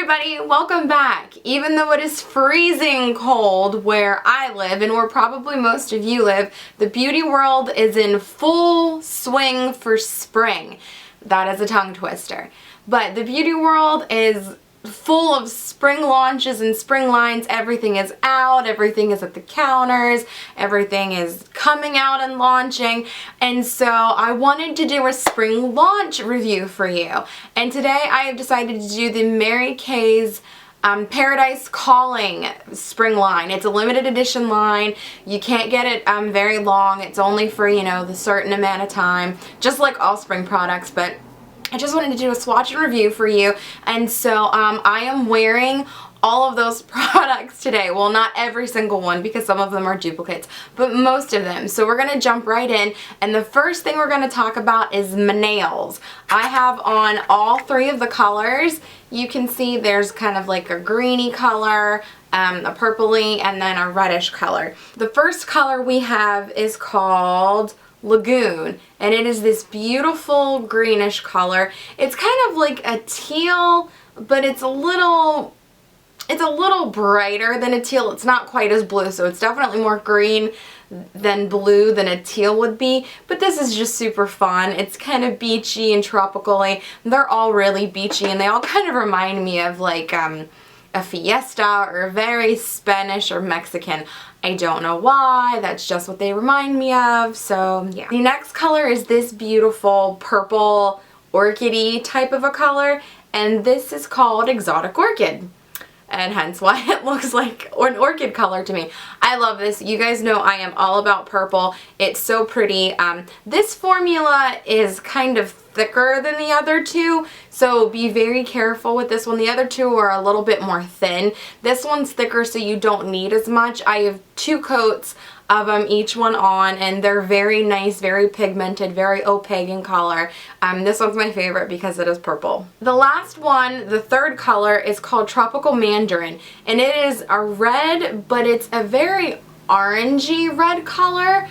everybody, welcome back. Even though it is freezing cold where I live and where probably most of you live, the beauty world is in full swing for spring. That is a tongue twister. But the beauty world is full of spring launches and spring lines. Everything is out, everything is at the counters, everything is coming out and launching, and so I wanted to do a spring launch review for you. And today I have decided to do the Mary Kay's Paradise Calling spring line. It's a limited edition line. You can't get it very long. It's only for, you know, the certain amount of time, just like all spring products, but I just wanted to do a swatch and review for you, and so I am wearing all of those products today. Well, not every single one because some of them are duplicates, but most of them. So we're going to jump right in, and the first thing we're going to talk about is my nails. I have on all three of the colors. You can see there's kind of like a greeny color, a purpley, and then a reddish color. The first color we have is called Lagoon, and it is this beautiful greenish color. It's kind of like a teal, but it's a little brighter than a teal. It's not quite as blue, so it's definitely more green than blue than a teal would be, but this is just super fun. It's kind of beachy and tropical-y. They're all really beachy, and they all kind of remind me of like a fiesta or very Spanish or Mexican. I don't know why, that's just what they remind me of, so yeah. The next color is this beautiful purple orchid-y type of a color, and this is called Exotic Orchid, and hence why it looks like an orchid color to me. I love this. You guys know I am all about purple. It's so pretty. This formula is kind of thicker than the other two, so be very careful with this one. The other two are a little bit more thin. This one's thicker, so you don't need as much. I have 2 coats of them, each one on, and they're very nice, very pigmented, very opaque in color. This one's my favorite because it is purple. The last one, the third color, is called Tropical Mandarin, and it is a red, but it's a very orangey red color.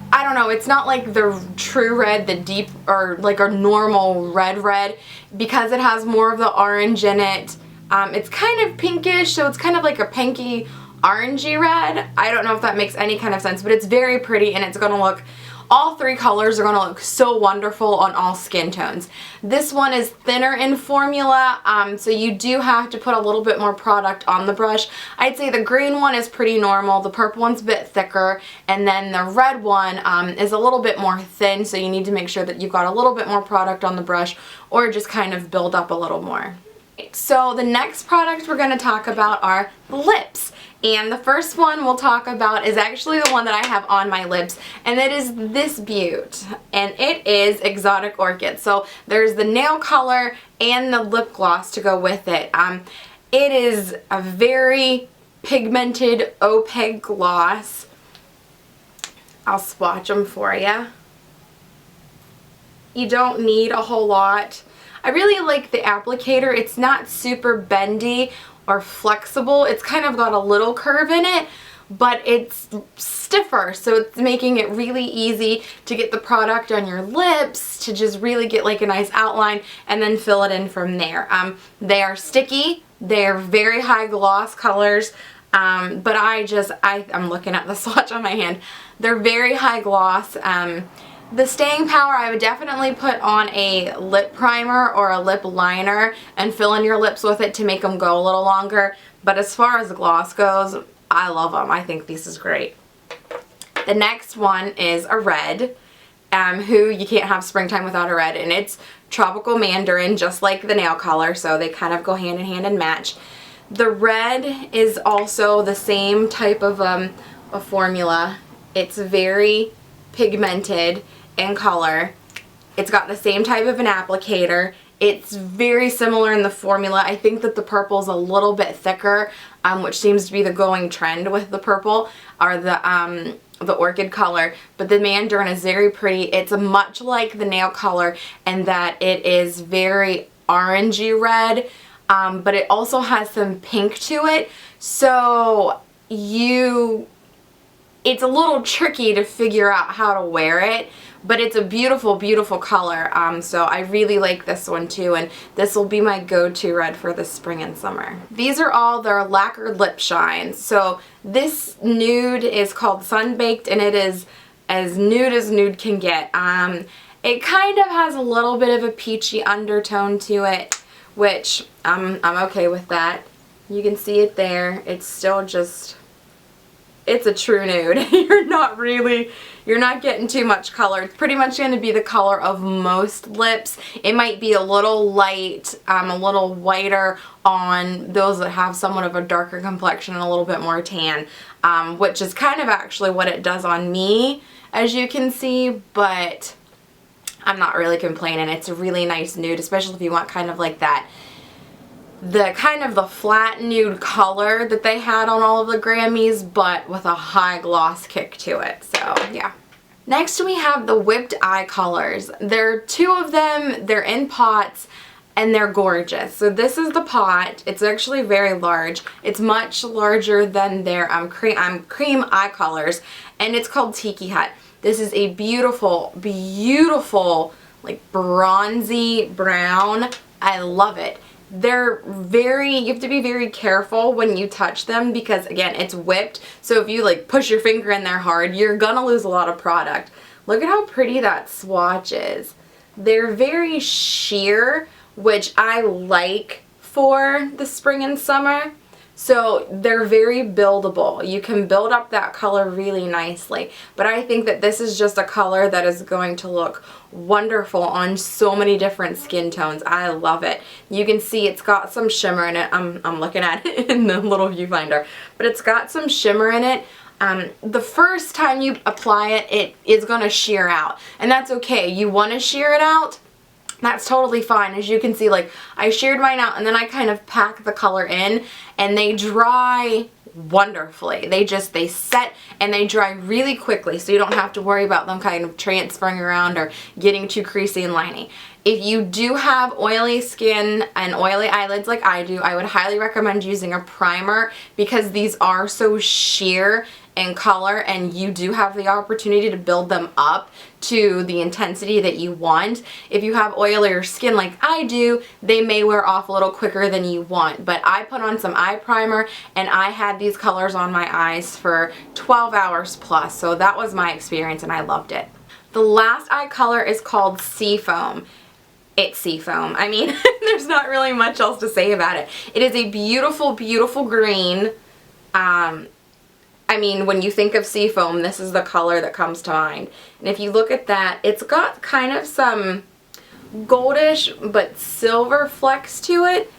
I don't know, it's not like the true red, the deep, or like a normal red, because it has more of the orange in it. It's kind of pinkish, so it's kind of like a pinky orangey red. I don't know if that makes any kind of sense, but it's very pretty, and it's gonna look, all 3 colors are gonna look so wonderful on all skin tones. This one is thinner in formula, so you do have to put a little bit more product on the brush. I'd say the green one is pretty normal, the purple one's a bit thicker, and then the red one is a little bit more thin, so you need to make sure that you've got a little bit more product on the brush, or just kind of build up a little more. So the next product we're going to talk about are lips. And the first one we'll talk about is actually the one that I have on my lips, and it is this beaut, and it is Exotic Orchid. So there's the nail color and the lip gloss to go with it. It is a very pigmented opaque gloss. I'll swatch them for you. You don't need a whole lot. I really like the applicator. It's not super bendy or flexible. It's kind of got a little curve in it, but it's stiffer, so it's making it really easy to get the product on your lips, to just really get like a nice outline and then fill it in from there. They are sticky. They're very high gloss colors, but I'm looking at the swatch on my hand. They're very high gloss. The staying power, I would definitely put on a lip primer or a lip liner and fill in your lips with it to make them go a little longer. But as far as the gloss goes, I love them. I think this is great. The next one is a red, who you can't have springtime without a red, and it's Tropical Mandarin, just like the nail color, so they kind of go hand in hand and match. The red is also the same type of a formula. It's very pigmented in color. It's got the same type of an applicator. It's very similar in the formula. I think that the purple's a little bit thicker, which seems to be the going trend with the purple, or the orchid color, but the Mandarin is very pretty. It's much like the nail color in that it is very orangey red, but it also has some pink to it, so it's a little tricky to figure out how to wear it, but it's a beautiful, beautiful color. So I really like this one too, and this will be my go-to red for the spring and summer. These are all their lacquered lip shines. So this nude is called Sun-Baked, and it is as nude can get. It kind of has a little bit of a peachy undertone to it, which I'm okay with that. You can see it there. It's still just, it's a true nude. You're not getting too much color. It's pretty much going to be the color of most lips. It might be a little light, a little whiter on those that have somewhat of a darker complexion and a little bit more tan, which is kind of actually what it does on me, as you can see, but I'm not really complaining. It's a really nice nude, especially if you want kind of like that, the kind of the flat nude color that they had on all of the Grammys, but with a high gloss kick to it. So yeah. Next we have the whipped eye colors. There are two of them. They're in pots and they're gorgeous. So this is the pot. It's actually very large. It's much larger than their cream eye colors, and it's called Tiki Hut. This is a beautiful, beautiful, like bronzy brown. I love it. They're you have to be very careful when you touch them because, again, it's whipped. So if you like push your finger in there hard, you're gonna lose a lot of product. Look at how pretty that swatch is. They're very sheer, which I like for the spring and summer. So they're very buildable. You can build up that color really nicely. But I think that this is just a color that is going to look wonderful on so many different skin tones. I love it. You can see it's got some shimmer in it. I'm looking at it in the little viewfinder. But it's got some shimmer in it. The first time you apply it, it is going to sheer out. And that's okay. You want to sheer it out. That's totally fine. As you can see, like, I sheared mine out and then I kind of pack the color in, and they dry wonderfully. They set and they dry really quickly, so you don't have to worry about them kind of transferring around or getting too creasy and liney. If you do have oily skin and oily eyelids like I do, I would highly recommend using a primer because these are so sheer in color, and you do have the opportunity to build them up to the intensity that you want. If you have oilier skin like I do, they may wear off a little quicker than you want. But I put on some eye primer and I had these colors on my eyes for 12 hours plus. So that was my experience and I loved it. The last eye color is called Seafoam. It's seafoam. I mean, there's not really much else to say about it. It is a beautiful, beautiful green. I mean, when you think of seafoam, this is the color that comes to mind. And if you look at that, it's got kind of some goldish but silver flecks to it.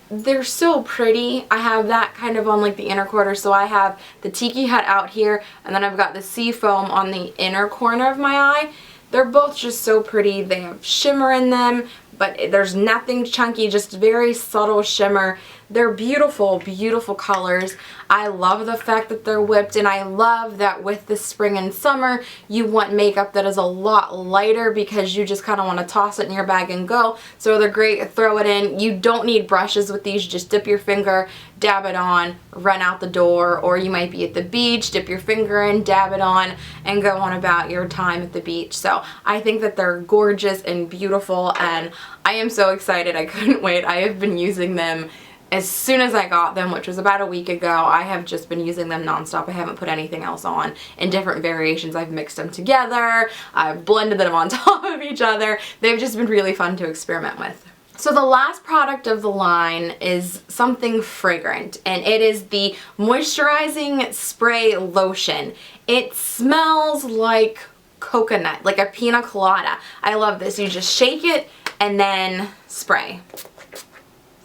They're so pretty. I have that kind of on like the inner quarter, so I have the Tiki Hut out here, and then I've got the seafoam on the inner corner of my eye. They're both just so pretty. They have shimmer in them, but there's nothing chunky, just very subtle shimmer. They're beautiful, beautiful colors. I love the fact that they're whipped, and I love that with the spring and summer, you want makeup that is a lot lighter because you just kind of want to toss it in your bag and go. So they're great, throw it in. You don't need brushes with these. Just dip your finger, dab it on, run out the door, or you might be at the beach, dip your finger in, dab it on, and go on about your time at the beach. So I think that they're gorgeous and beautiful, and I am so excited. I couldn't wait. I have been using them as soon as I got them, which was about a week ago. I have just been using them nonstop. I haven't put anything else on in different variations. I've mixed them together. I've blended them on top of each other. They've just been really fun to experiment with. So the last product of the line is something fragrant, and it is the moisturizing spray lotion. It smells like coconut, like a pina colada. I love this. You just shake it and then spray.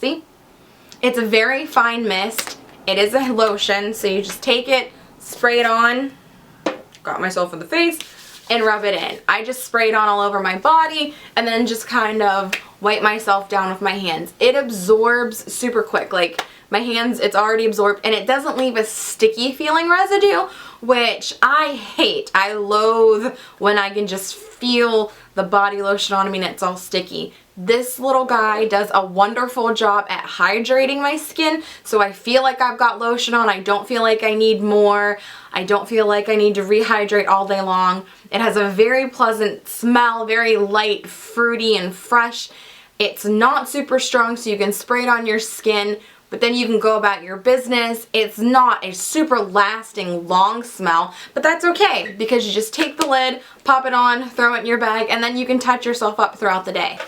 See? It's a very fine mist. It is a lotion, so you just take it, spray it on, got myself in the face, and rub it in. I just spray it on all over my body and then just kind of wipe myself down with my hands. It absorbs super quick. Like, my hands, it's already absorbed, and it doesn't leave a sticky feeling residue, which I hate. I loathe when I can just feel the body lotion on me and it's all sticky. This little guy does a wonderful job at hydrating my skin, so I feel like I've got lotion on. I don't feel like I need more. I don't feel like I need to rehydrate all day long. It has a very pleasant smell, very light, fruity, and fresh. It's not super strong, so you can spray it on your skin, but then you can go about your business. It's not a super lasting, long smell, but that's okay because you just take the lid, pop it on, throw it in your bag, and then you can touch yourself up throughout the day.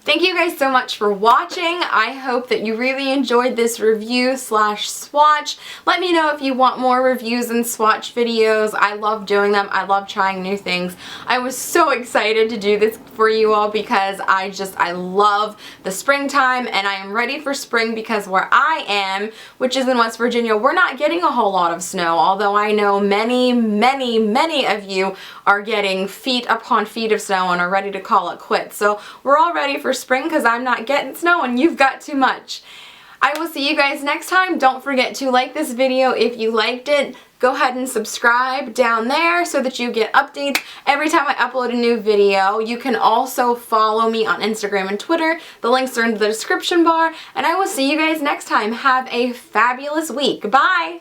Thank you guys so much for watching. I hope that you really enjoyed this review / swatch. Let me know if you want more reviews and swatch videos. I love doing them. I love trying new things. I was so excited to do this for you all because I love the springtime and I am ready for spring because where I am, which is in West Virginia, we're not getting a whole lot of snow, although I know many, many, many of you are getting feet upon feet of snow and are ready to call it quits. So we're all ready for spring because I'm not getting snow and you've got too much. I will see you guys next time. Don't forget to like this video if you liked it. Go ahead and subscribe down there so that you get updates every time I upload a new video. You can also follow me on Instagram and Twitter. The links are in the description bar. And I will see you guys next time. Have a fabulous week. Bye!